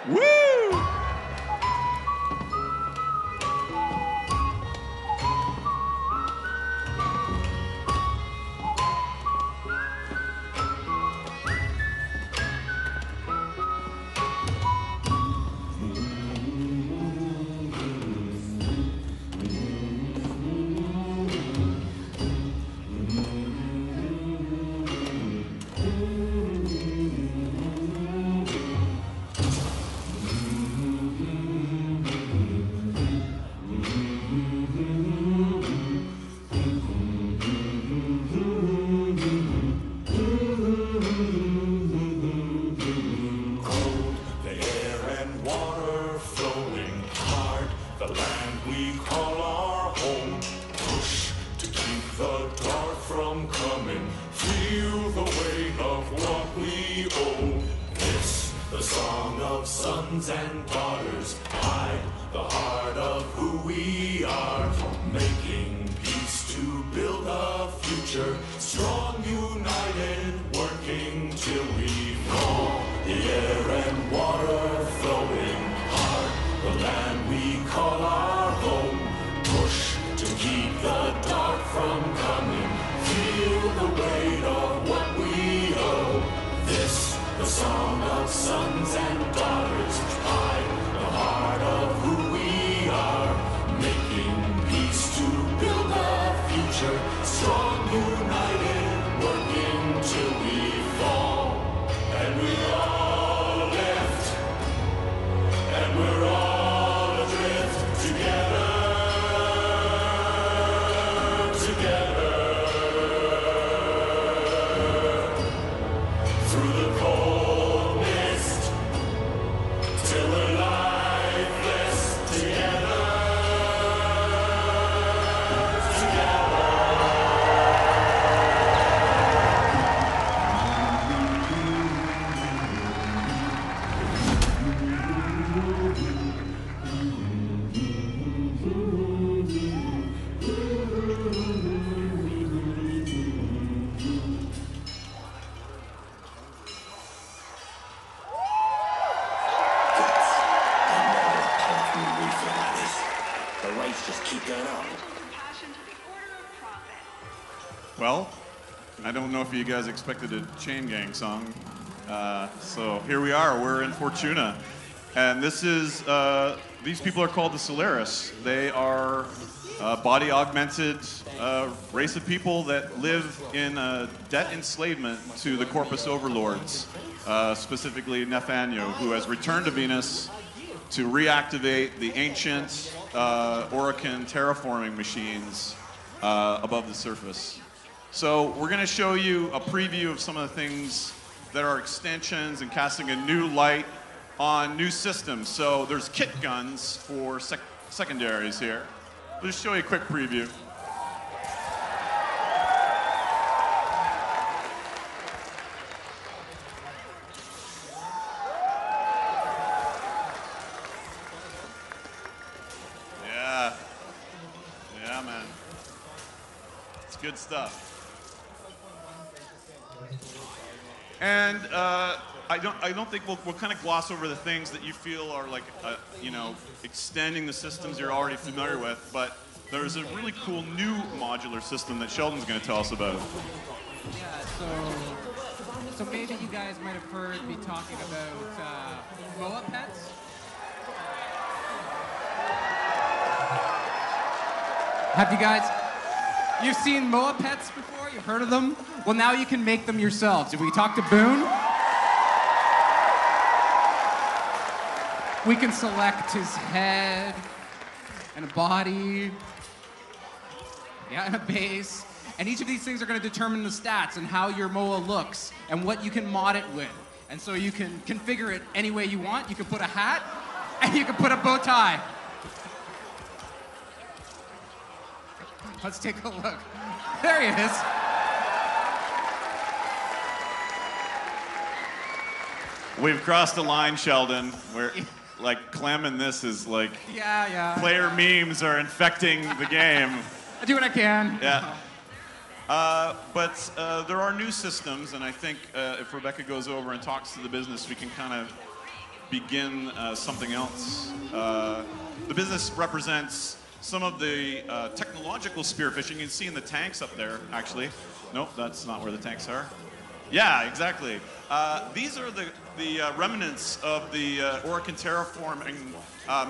Woo! Well, I don't know if you guys expected a chain gang song. So here we are, we're in Fortuna. And this is, these people are called the Solaris. They are a body augmented race of people that live in debt enslavement to the Corpus overlords, specifically Nathaniel, who has returned to Venus to reactivate the ancient Orican terraforming machines above the surface. So we're going to show you a preview of some of the things that are extensions and casting a new light on new systems. So there's kit guns for secondaries here. I'll just show you a quick preview. Yeah, man. It's good stuff. And I don't think we'll kind of gloss over the things that you feel are like, you know, extending the systems you're already familiar with, but there's a really cool new modular system that Sheldon's going to tell us about. Yeah, so maybe you guys might have heard me talking about Moa pets. Have you guys? You've seen Moa pets before? You've heard of them? Well, now you can make them yourselves. Did we talk to Boone? We can select his head and a body, and a base. And each of these things are going to determine the stats and how your Moa looks and what you can mod it with. And so you can configure it any way you want. You can put a hat and you can put a bow tie. Let's take a look. There he is. We've crossed the line, Sheldon. Where, like, Clem and this is like... Yeah. Player memes are infecting the game. I do what I can. Yeah. But there are new systems, and I think if Rebecca goes over and talks to the business, we can kind of begin something else. The business represents some of the technological spearfishing. You can see in the tanks up there, actually. Nope, that's not where the tanks are. Yeah, exactly. These are the remnants of the Oricon terraforming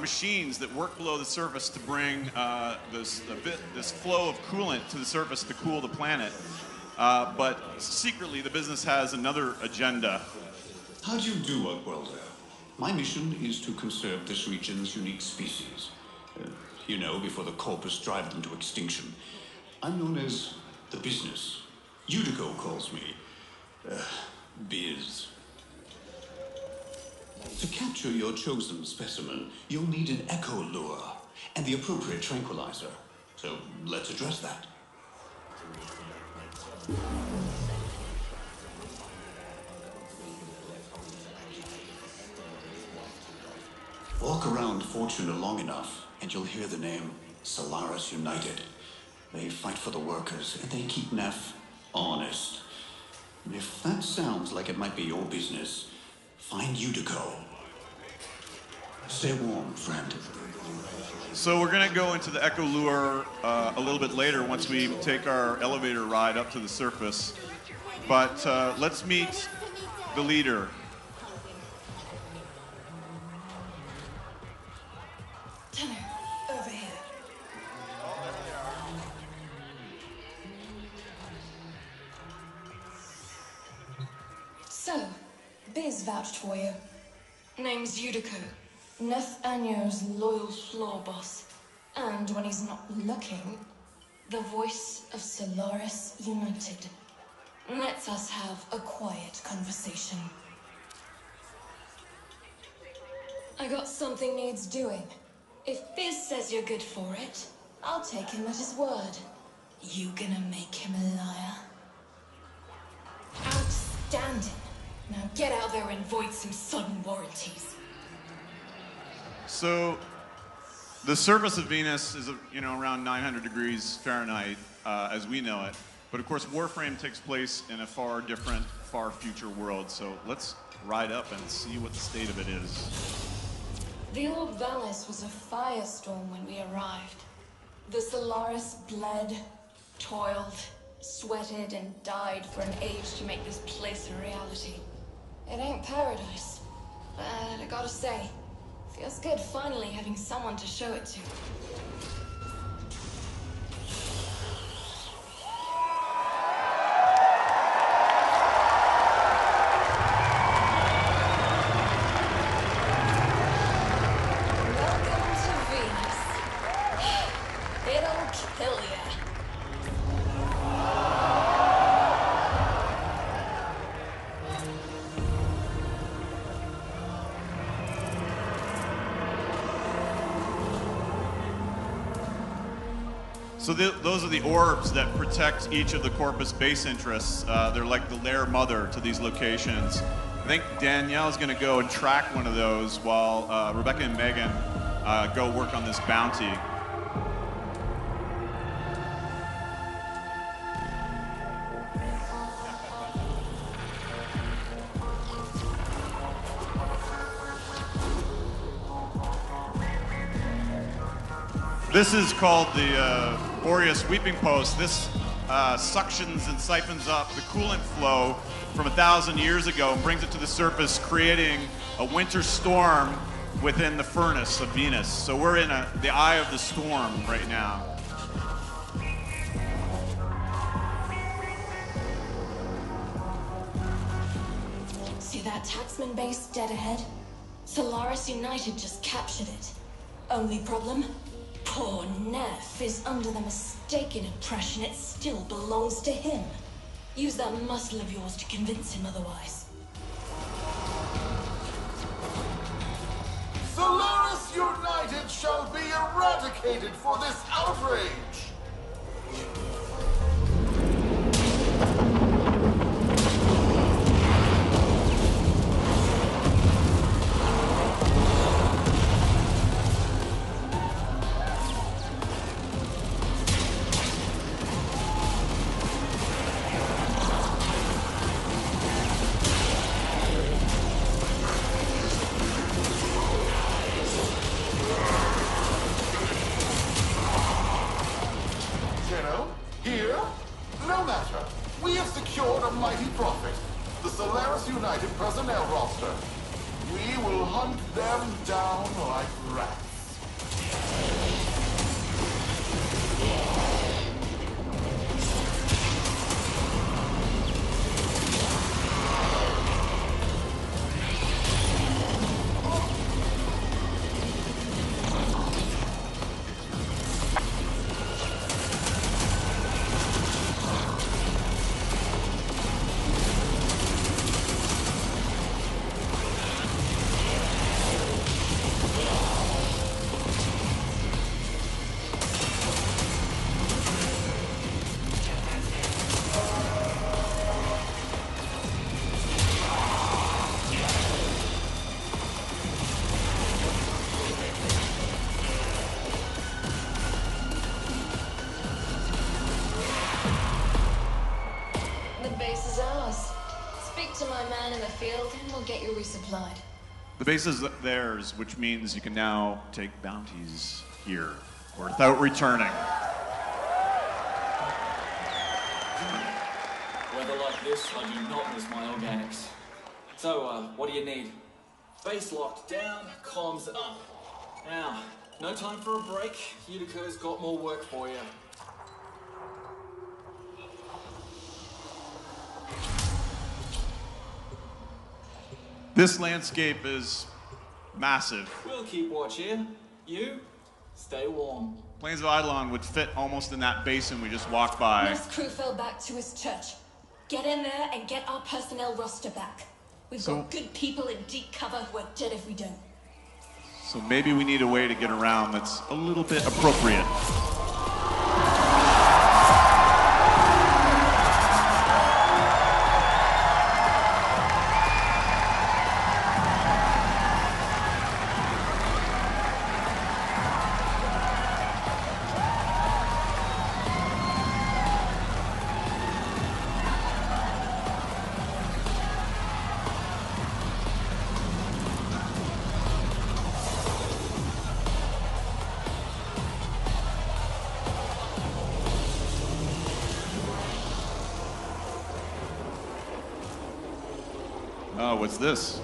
machines that work below the surface to bring this flow of coolant to the surface to cool the planet. But secretly, the business has another agenda. How do you do, Workworlder? My mission is to conserve this region's unique species. You know, before the corpus drive them to extinction. I'm known as the business. Udico calls me Biz. To capture your chosen specimen, you'll need an echo lure and the appropriate tranquilizer. So let's address that. Walk around Fortuna long enough, and you'll hear the name Solaris United. They fight for the workers, and they keep Neff honest. If that sounds like it might be your business, find Udico. Stay warm, friend. So we're going to go into the Echo Lure a little bit later once we take our elevator ride up to the surface. But let's meet the leader. Tenno, over here. So, Biz vouched for you. Name's Udico. Neth Anyo's loyal floor boss. And when he's not looking, the voice of Solaris United. Let's us have a quiet conversation. I got something needs doing. If Biz says you're good for it, I'll take him at his word. You gonna make him a liar? Outstanding. Now get out there and void some sudden warranties. So, the surface of Venus is, around 900 degrees Fahrenheit, as we know it. But of course, Warframe takes place in a far different, far future world. So let's ride up and see what the state of it is. The old Venus was a firestorm when we arrived. The Solaris bled, toiled, sweated, and died for an age to make this place a reality. It ain't paradise, but I gotta say, feels good finally having someone to show it to. Welcome to Venus. It'll kill ya. So those are the orbs that protect each of the corpus base interests. They're like the lair mother to these locations. I think Danielle's going to go and track one of those while Rebecca and Megan go work on this bounty. This is called the Boreas Weeping Post. This suctions and siphons up the coolant flow from 1,000 years ago and brings it to the surface, creating a winter storm within the furnace of Venus. So we're in the eye of the storm right now. See that taxman base dead ahead? Solaris United just captured it. Only problem? Poor Neff is under the mistaken impression it still belongs to him. Use that muscle of yours to convince him otherwise. Solaris United shall be eradicated for this outrage! Solaris United personnel roster. We will hunt them down like rats. Get you resupplied. The base is theirs, which means you can now take bounties here without returning. Weather like this, I do not miss my organics. So, what do you need? Base locked down, comms up. Now, no time for a break. Utica's got more work for you. This landscape is massive. We'll keep watch here. You, stay warm. Plains of Eidolon would fit almost in that basin we just walked by. This crew fell back to his church. Get in there and get our personnel roster back. We've got good people in deep cover who are dead if we don't. So maybe we need a way to get around that's a little bit appropriate. Oh, what's this?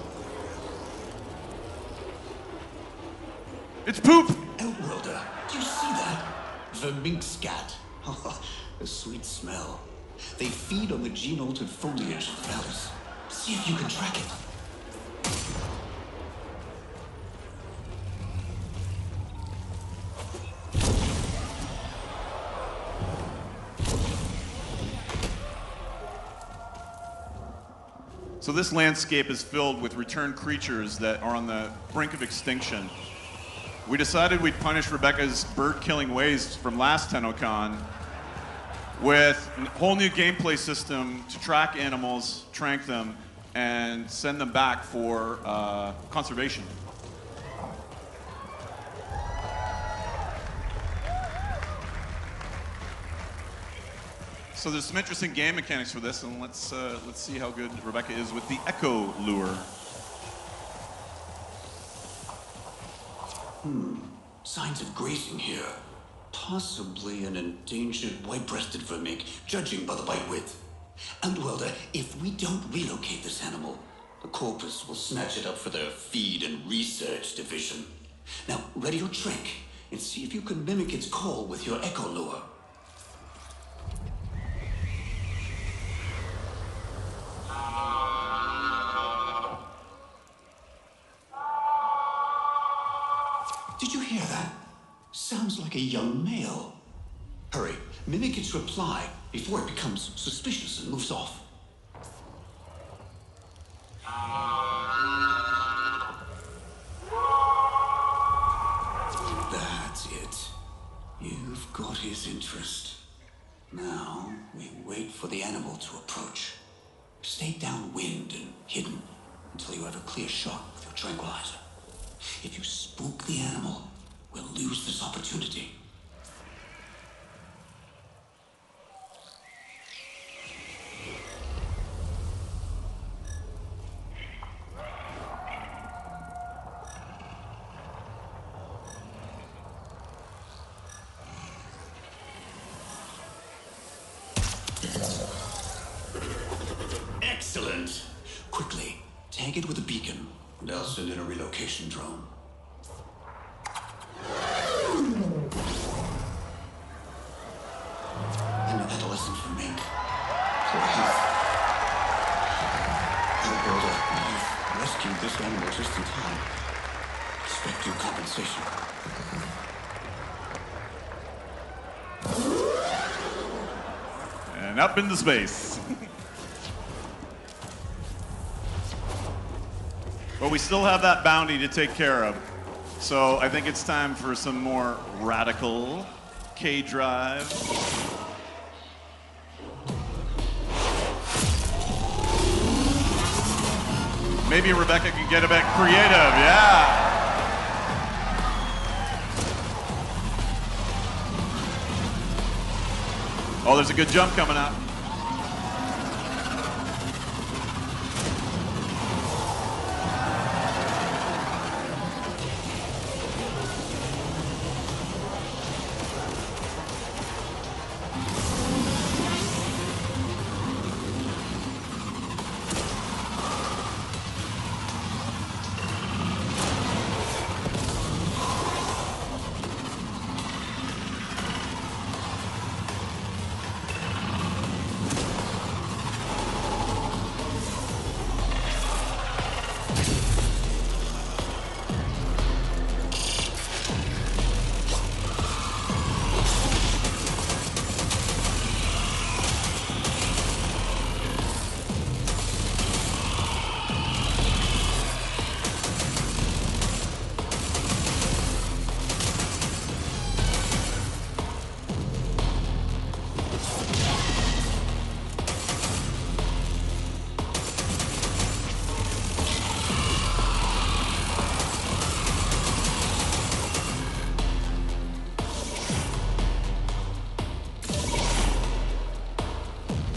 It's poop! Outworlder, do you see that? Verminkscat. A sweet smell. They feed on the gene-altered foliage of the valleys. See if you can track it. So this landscape is filled with returned creatures that are on the brink of extinction. We decided we'd punish Rebecca's bird-killing ways from last Tennocon with a whole new gameplay system to track animals, trank them, and send them back for conservation. So there's some interesting game mechanics for this, and let's see how good Rebecca is with the Echo Lure. Signs of grazing here. Possibly an endangered white-breasted vermink, judging by the bite width. Outworlder, if we don't relocate this animal, the corpus will snatch it up for their feed and research division. Now, ready your trick, and see if you can mimic its call with your Echo Lure. Did you hear that? Sounds like a young male. Hurry, mimic its reply before it becomes suspicious and moves off. That's it. You've got his interest. Now, we wait for the animal to approach. Stay downwind and hidden until you have a clear shot with your tranquilizer. If you spook the animal, we'll lose this opportunity. Excellent. Quickly, tag it with a beacon, and I'll send in a relocation drone. An adolescent from Mink. For his... Alberta, you've rescued this animal just in time. Expect due compensation. And up into space. But we still have that bounty to take care of. So I think it's time for some more radical K-Drive. Maybe Rebecca can get a bit creative, yeah. Oh, there's a good jump coming up.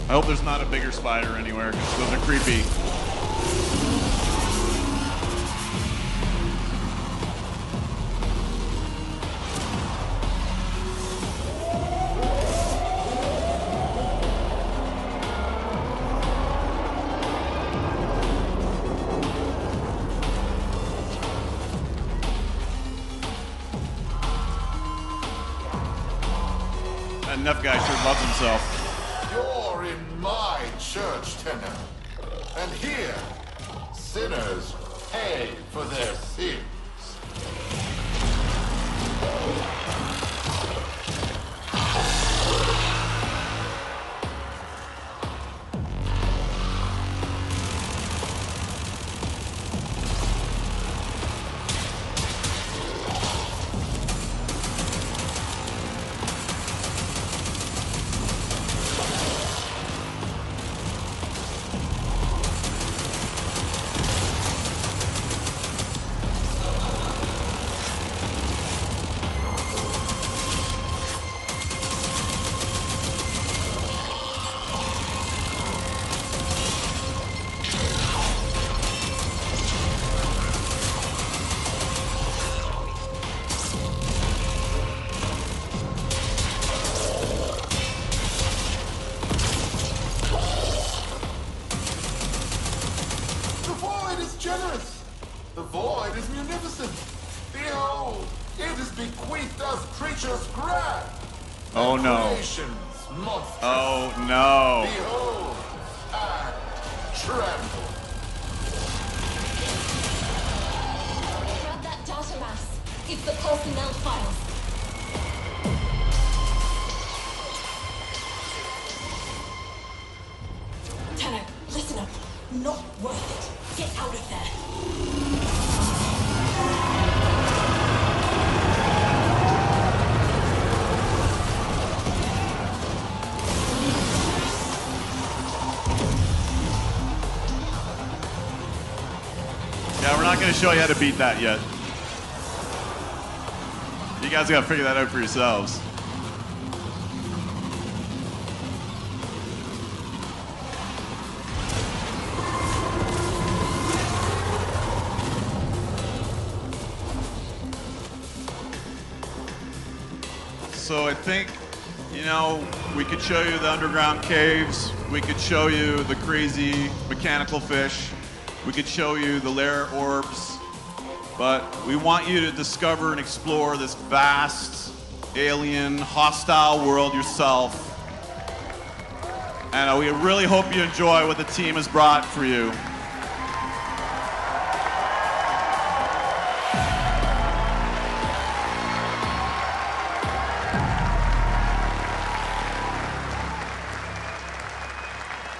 I hope there's not a bigger spider anywhere, because those are creepy. That Neff guy sure loves himself. You're in my church, Tenor. And here, sinners pay for their sins. Oh no. Oh no. Behold and tremble. Grab that data mass. It's the personnel files. Tenno, listen up. Not worth it. Get out of there. Yeah, we're not going to show you how to beat that yet. You guys got to figure that out for yourselves. So I think, you know, we could show you the underground caves. We could show you the crazy mechanical fish. We could show you the lair orbs, but we want you to discover and explore this vast, alien, hostile world yourself. And we really hope you enjoy what the team has brought for you.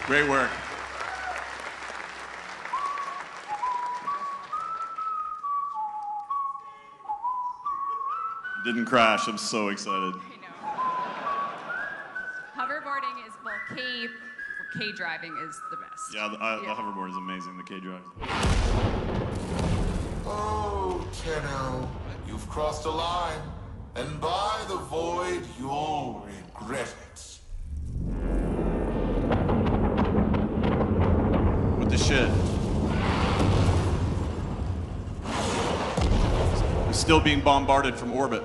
Great work. Didn't crash. I'm so excited. I know. Hoverboarding is, well, K driving is the best. Yeah, the hoverboard is amazing. The K drive. Oh, Tenno, you've crossed a line, and by the void, you'll regret it. What the shit? We're still being bombarded from orbit.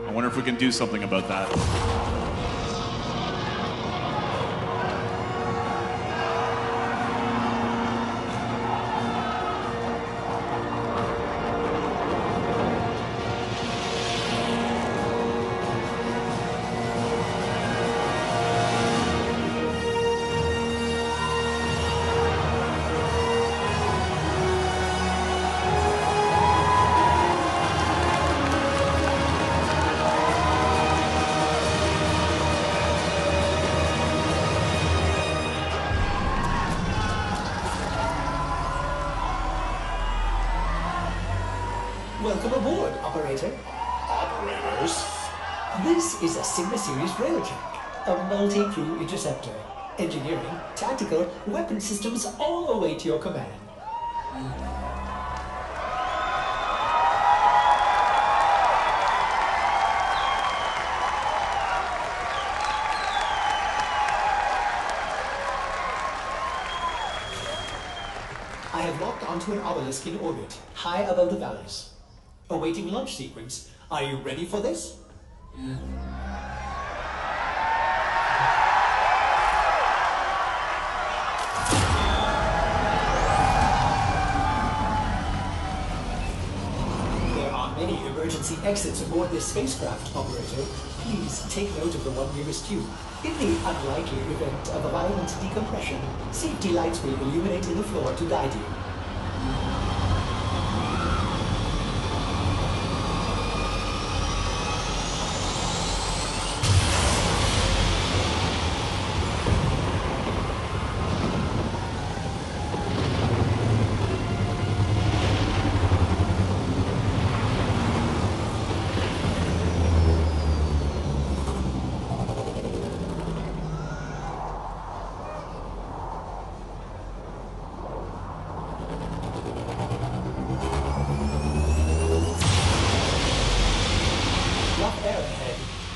I wonder if we can do something about that. Welcome aboard, operator. Operators? This is a Sigma Series railjack, a multi-crew interceptor. Engineering, tactical, weapon systems all await your command. I have locked onto an obelisk in orbit, high above the valleys. Awaiting launch sequence. Are you ready for this? There are many emergency exits aboard this spacecraft, operator. Please take note of the one nearest you. In the unlikely event of a violent decompression, safety lights will illuminate in the floor to guide you.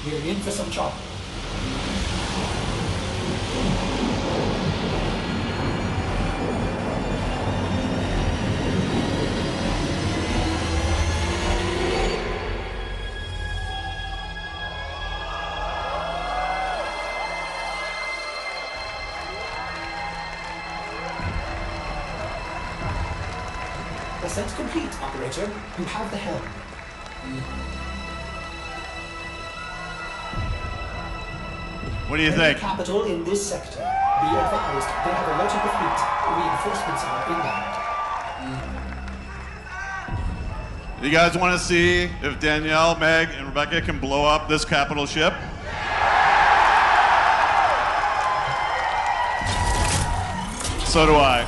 We're in for some chop. Ascent complete, operator. You have the helm. What do you think? Capital in this sector. Be advised, they have alerted the fleet. Reinforcements are inbound. You guys want to see if Danielle, Meg, and Rebecca can blow up this capital ship? So do I.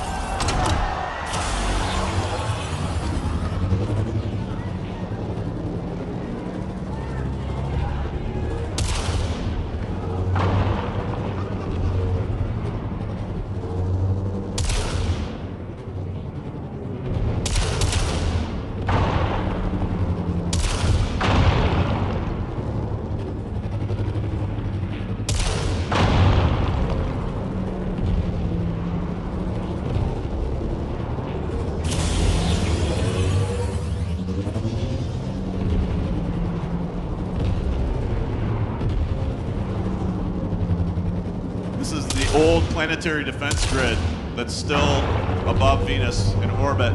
This is the old planetary defense grid that's still above Venus in orbit.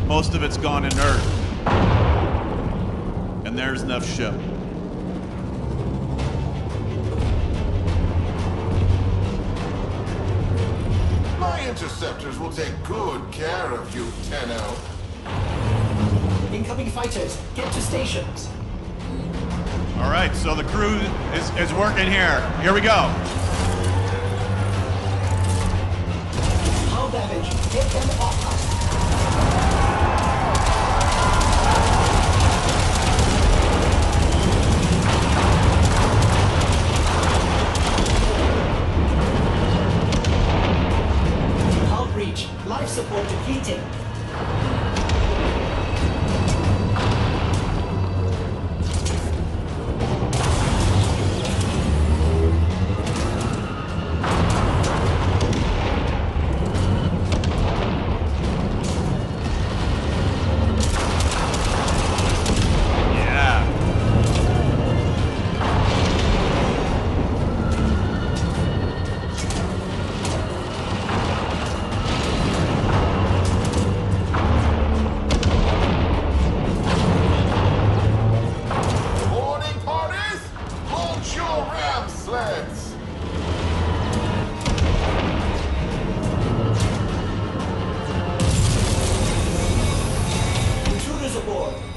Most of it's gone inert. And there's Neff's ship. My interceptors will take good care of you, Tenno. Incoming fighters, get to stations. All right, so the crew is working here. Here we go. Hull damage, get them off us. Hull breach, life support depleting.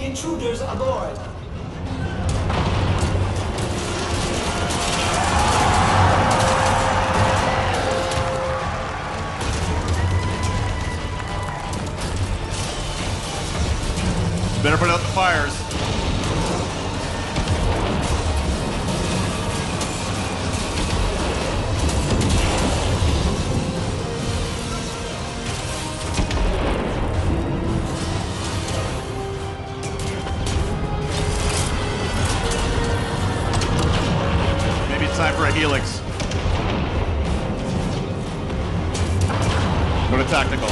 Intruders aboard! Better put out the fires. Time for a helix. Go to tactical.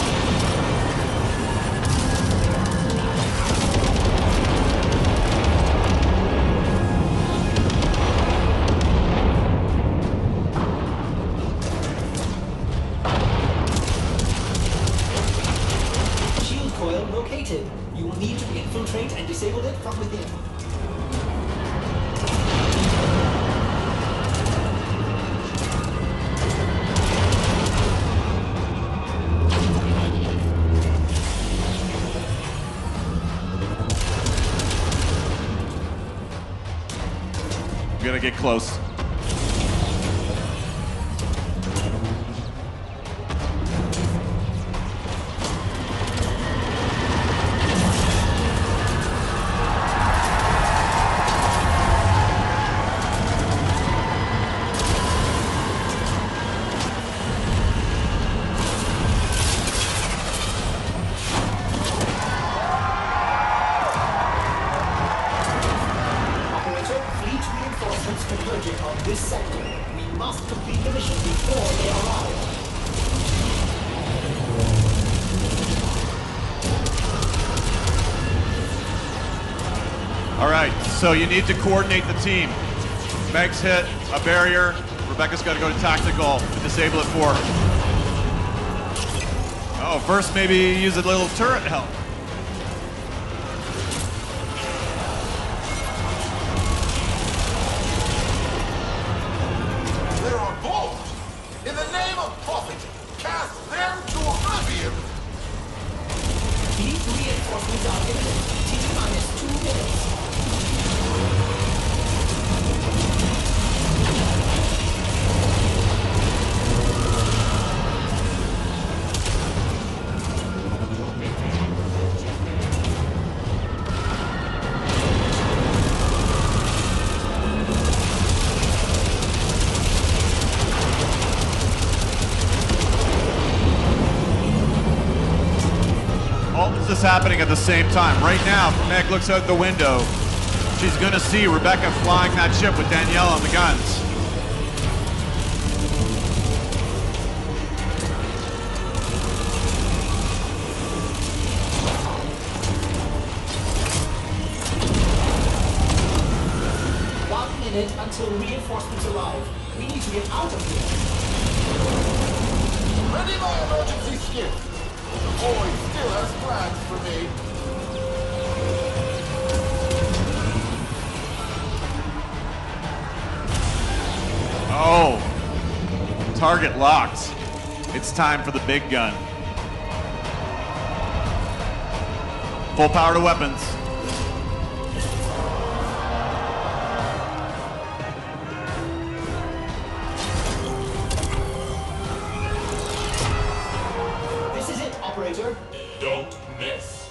Shield coil located. You will need to infiltrate and disable it from within. Gonna get close. So you need to coordinate the team. Meg's hit a barrier. Rebecca's got to go to tactical to disable it for her. Oh, first maybe use a little turret help. They're on board. In the name of profit, cast them to oblivion. These reinforcements are imminent. T-minus 2 minutes. All this is happening at the same time. Right now, Meg looks out the window. She's gonna see Rebecca flying that ship with Danielle on the guns. Until reinforcements arrive. We need to get out of here. Ready my emergency skip. the boy still has plans for me. Oh, target locked. It's time for the big gun. Full power to weapons. This is it, operator. Don't miss.